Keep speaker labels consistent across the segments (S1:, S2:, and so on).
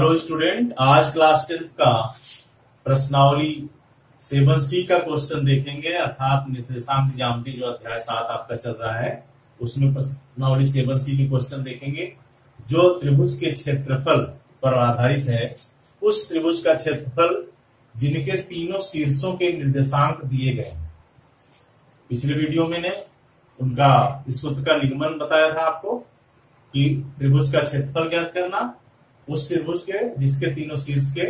S1: Hello student, आज class 10 का प्रश्नावली 7C का क्वेश्चन देखेंगे। अर्थात निर्देशांक ज्यामिति जो अध्याय 7 आपका चल रहा है उसमें प्रश्नावली 7C के क्वेश्चन देखेंगे। जो त्रिभुज के क्षेत्रफल पर आधारित है, उस त्रिभुज का क्षेत्रफल जिनके तीनों शीर्षों के निर्देशांक दिए गए हैं। पिछले वीडियो में उनका इस सूत्र का निगमन बताया था आपको कि त्रिभुज का क्षेत्रफल ज्ञात करना, उस त्रिभुज के जिसके तीनों शीर्ष के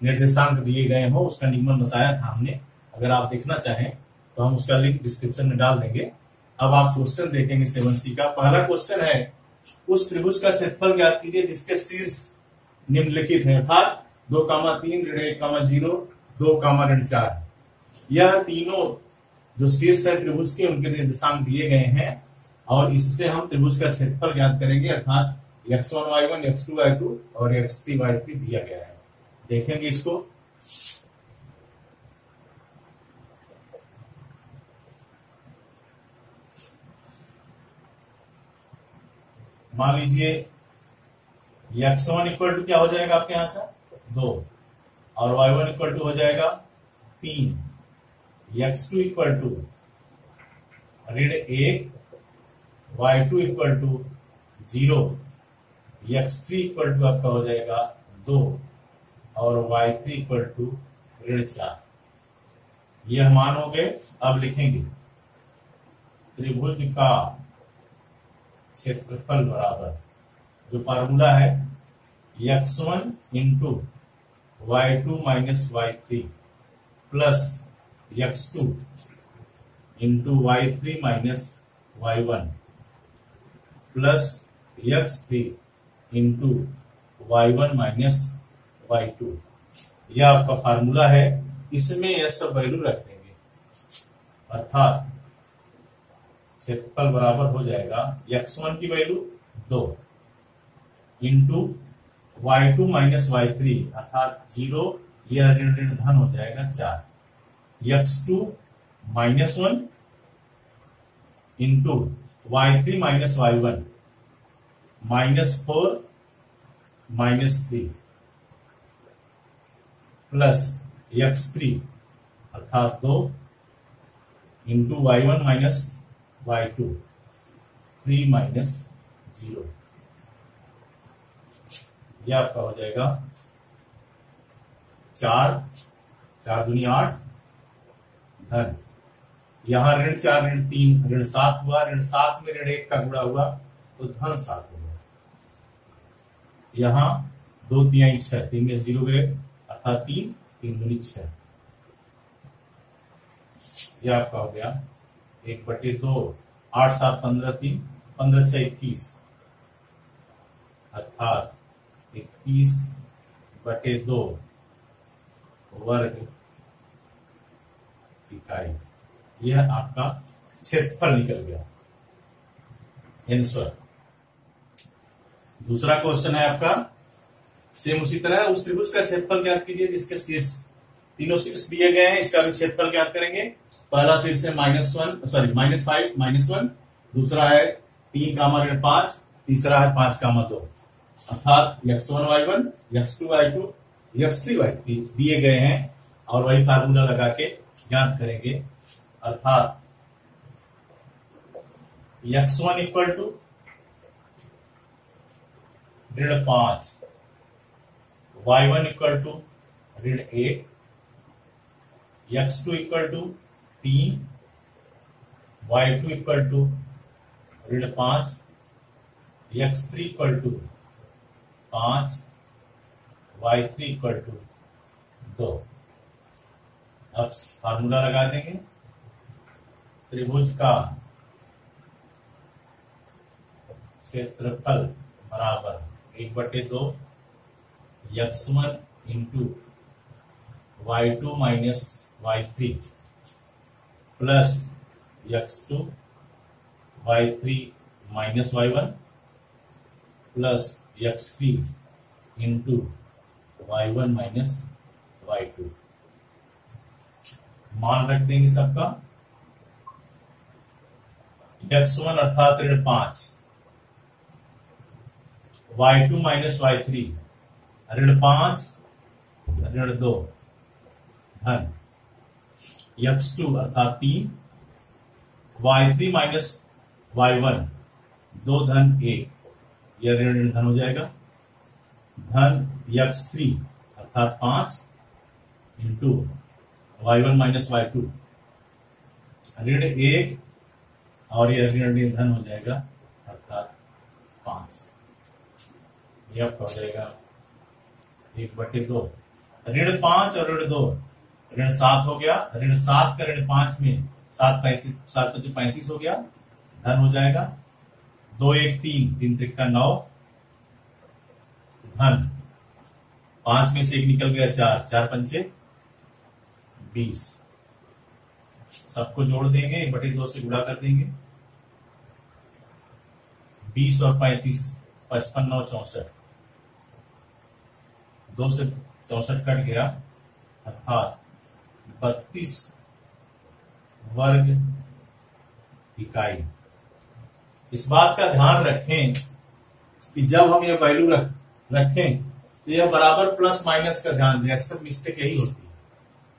S1: निर्देशांक दिए गए हो उसका निगमन बताया था हमने। अगर आप देखना चाहें तो हम उसका लिंक डिस्क्रिप्शन में डाल देंगे। अब आप क्वेश्चन देखेंगे 7C का। पहला क्वेश्चन है, उस त्रिभुज का क्षेत्रफल ज्ञात कीजिए जिसके शीर्ष निम्नलिखित है, अर्थात 2,3 ऋण 1,0 2,4। यह तीनों जो शीर्ष है त्रिभुज के उनके निर्देशांक दिए गए हैं और इससे हम त्रिभुज का क्षेत्रफल ज्ञात करेंगे। अर्थात x1 y1 x2 y2 और x3 y3 दिया गया है। देखेंगे इसको। मान लीजिए x1 इक्वल टू क्या हो जाएगा आपके यहां से 2 और y1 इक्वल टू हो जाएगा 3, x2 इक्वल टू ऋण 1, y2 equal to 0, x3 equal to आपका हो जाएगा 2 और y3 इक्वल टू ऋण 4। यह मान हो गए। अब लिखेंगे त्रिभुज का क्षेत्रफल बराबर, जो फार्मूला है x1 into y2 minus y3 plus x2 into y3 minus y1 plus x3 into y1 minus y2। यह आपका फार्मूला है। इसमें यह सब वैल्यू रख देंगे, अर्थात क्षेत्रफल बराबर हो जाएगा x1 की value 2 into y2 minus y3 अर्थात 0, यह ऋण ऋण धन हो जाएगा 4, x2 minus 1 into y3 minus y1 -4 -3 plus x3 अर्थात 2 into y1 minus y2 3 minus 0। यह आपका हो जाएगा 4 4 दूनी 8 धन, यहां ऋण 4 ऋण 3 ऋण 7 हुआ, ऋण 7 में ऋण 1 का गुणा हुआ तो धन 7 हो गया। यहां 2 3 6 3 में 0 गए अर्थात 3 3 दूनी 6। यह आपका हो गया 1/2 8 7 15 3 15 6 21 अर्थात 21/2 वर्ग इकाई। यह आपका क्षेत्रफल निकल गया, आंसर। दूसरा क्वेश्चन है आपका सेम उसी तरह, उस त्रिभुज का क्षेत्रफल ज्ञात कीजिए जिसके शीर्ष तीनों शीर्ष दिए गए हैं। इसका भी क्षेत्रफल ज्ञात करेंगे। पहला शीर्ष है -5 -1, दूसरा है 3,5, तीसरा है 5,2 अर्थात x1 y1 x2 y2 x3 y3 दिए गए हैं और वही फार्मूला लगा के ज्ञात करेंगे। अर्थात x1 इक्वल टू ऋण 5, y1 इक्वल टू ऋण 1, x2 equal to 3, y2 equal to ऋण 5, x3 equal to 5, y3 equal to 2। अब फार्मूला लगा देंगे। त्रिभुज का क्षेत्रफल बराबर 1/2 x1 into y2 minus y3 plus x2 y3 minus y1 plus x3 into y1 minus y2। मान रख देंगे सबका। x1 अर्थात ऋण 5, y2 माइनस y3 ऋण 5 ऋण 2 धन x2 अर्थात 3 y3 माइनस y1 2 धन 1 यह ऋण धन हो जाएगा, धन x3 अर्थात 5 इंटू y1 माइनस y2 ऋण 1 और यह ऋण धन हो जाएगा अर्थात 5। यह हो जाएगा 1/2 ऋण 5 और ऋण 2 ऋण 7 हो गया, ऋण 7 का ऋण 5 में 7 35 हो गया, धन हो जाएगा 2 1 3 3 त्रिक 9 धन 5 में से 1 निकल गया 4 4 पंचे 20। सबको जोड़ देंगे 1/2 से गुणा कर देंगे, 20 और 35 55 9 64 2 से 64 कट गया अर्थात 32 वर्ग इकाई। इस बात का ध्यान रखें कि जब हम ये वैल्यू रखें तो यह बराबर प्लस माइनस का ध्यान दें। अक्सर मिस्टेक यही होती है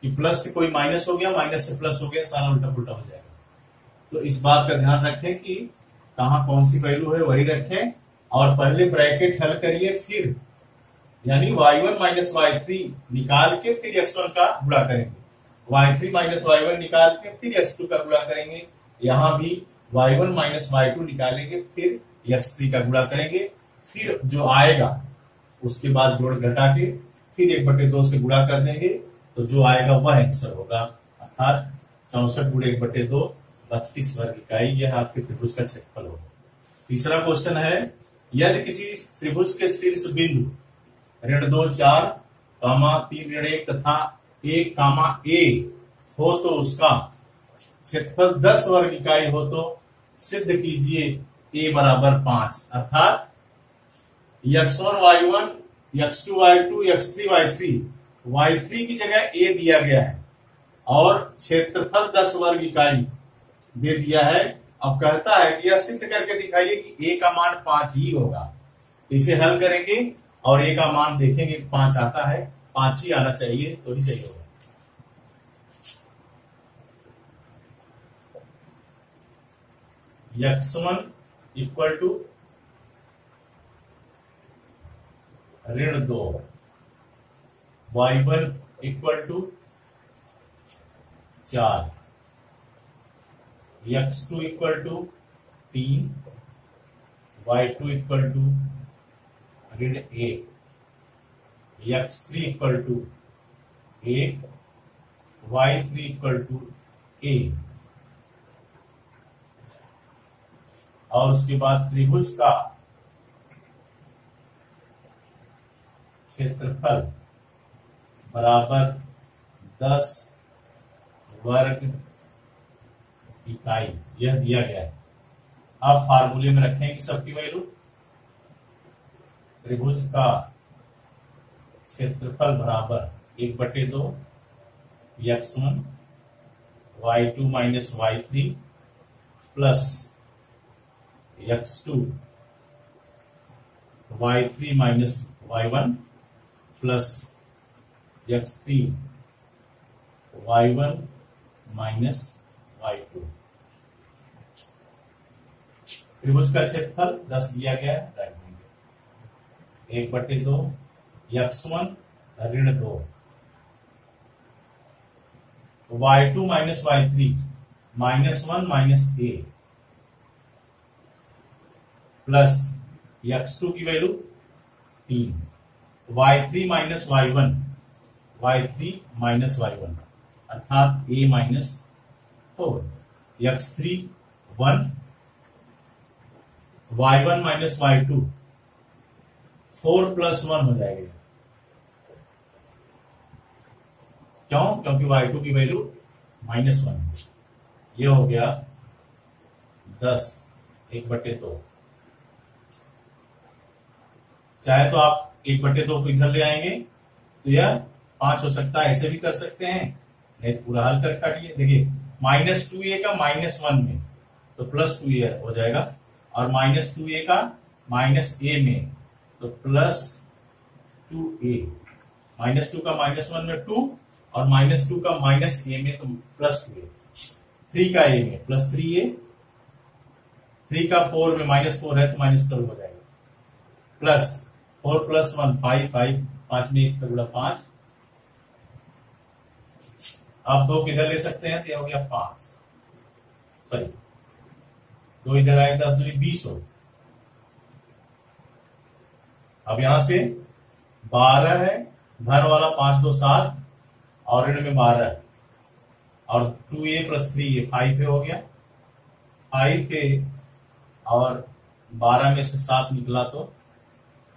S1: कि प्लस से कोई माइनस हो गया, माइनस से प्लस हो गया, सारा उल्टा पुल्टा हो जाएगा। तो इस बात का ध्यान रखें कि कहां कौन सी वैल्यू है वही रखें और पहले ब्रैकेट हल करिए, फिर यानी y1 माइनस y3 निकाल के फिर x1 का गुणा करेंगे, y3 माइनस y1 निकाल के फिर x2 का गुणा करेंगे, यहां भी y1 माइनस y2 निकालेंगे फिर x3 का गुणा करेंगे, फिर जो आएगा उसके बाद जोड़ घटा के फिर 1/2 से गुणा कर देंगे, तो जो आएगा वह आंसर होगा अर्थात 64 गुणे 1/2 32 वर्ग इकाई। यह आपके त्रिभुज का क्षेत्रफल होगा। तीसरा क्वेश्चन है, यदि किसी त्रिभुज के शीर्ष बिंदु ऋण 2 4 3 ऋण 1 तथा 1 a हो तो उसका क्षेत्रफल 10 वर्ग इकाई हो तो सिद्ध कीजिए a बराबर 5 अर्थात x1 y1 x2 y2 x3 y3 की जगह a दिया गया है और क्षेत्रफल 10 वर्ग इकाई दे दिया है। अब कहता है कि यह सिद्ध करके दिखाइए कि a का मान 5 ही होगा। इसे हल करेंगे और a का मान देखेंगे 5 आता है, 5 ही आना चाहिए तो ही सही होगा। x1 इक्वल टू ऋण 2 y1 equal to 4 x2 equal to 3 y2 equal to ऋण 1 x3 equal to 1 y3 equal to a और उसके बाद त्रिभुज का क्षेत्रफल बराबर 10 वर्ग इकाई यह दिया गया है। अब फार्मूले में रखेंगे सबकी वैल्यू। त्रिभुज का क्षेत्रफल बराबर 1/2 x1 y2 minus y3 plus x2 y3 minus y1 plus x3 y1 minus y2। त्रिभुज का क्षेत्रफल 10 दिया गया है, रख देंगे 1/2 x1 ऋण 2 y2 minus y3 -1 minus a plus x2 की value 3 y3 minus y1 y3 minus y1 अर्थात a minus 4 x3 1 y1 minus y2 4 plus 1 हो जाएगा। क्यों? क्योंकि y2 की वैल्यू -1। ये हो गया 10 1/2। चाहे तो आप 1/2 को इधर ले आएंगे तो यह 5 हो सकता है, ऐसे भी कर सकते हैं, नहीं तो पूरा हल कर काटिए। देखिए -2a का -1 में तो +2a हो जाएगा और -2a का -a में तो 2a, -2 का -1 में 2 और -2 का -a में तो +2a, 3 का a में +3a, 3 का 4 में -4 है तो -12 हो जाएगा, प्लस 4 + 1 5, 5 में 1 का गुणा 5, आप 2 किधर ले सकते हैं तो हो गया 5, सॉरी 2 इधर आए 10 दूनी 20 हो। अब यहां से 12 है, धन वाला 5 2 7 और ऋण में 12 है, और 2a + 3a 5 हो गया, 5 और 12 में से 7 निकला तो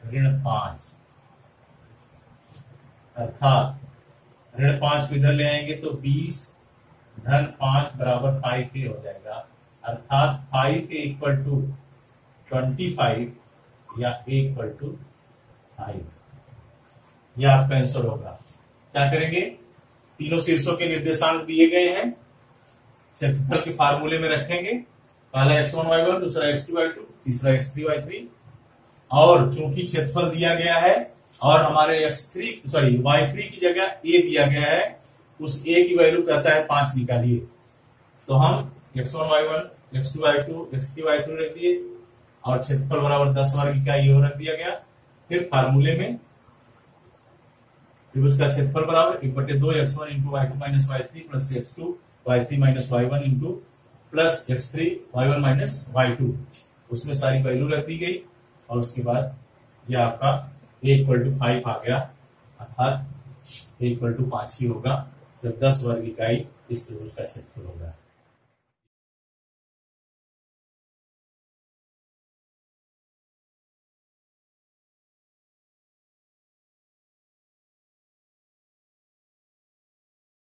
S1: ऋण 5, अर्थात ऋण 5 को इधर ले आएंगे तो 20 धन 5 बराबर 5a हो जाएगा, अर्थात 5a = 25 या a = 5। यह आपका आंसर होगा। क्या करेंगे, तीनों शीर्षों के निर्देशांक दिए गए हैं, क्षेत्रफल के फार्मूले में रखेंगे, पहला x1 y1, दूसरा x2 y2, तीसरा x3 y3, और चूंकि क्षेत्रफल दिया गया है और हमारे y3 की जगह a दिया गया है, उस a की वैल्यू कहता है 5 निकालिए, तो हम x1 y1, x2 y2, x3 y3 रख दिए और क्षेत्रफल बराबर 10 वर्ग इकाई ये रख दिया गया। फिर फार्मूले में त्रिभुज का क्षेत्रफल बराबर 1/2 x1 × y2 - y3 plus x2 y3 - y1 into plus x3 y1 - y2, उसमें सारी वैल्यू रख दी गई और उसके बाद यह आपका a = 5 आ गया, अर्थात a = 5 ही होगा जब 10 वर्ग इकाई इस त्रिभुज का क्षेत्रफल होगा।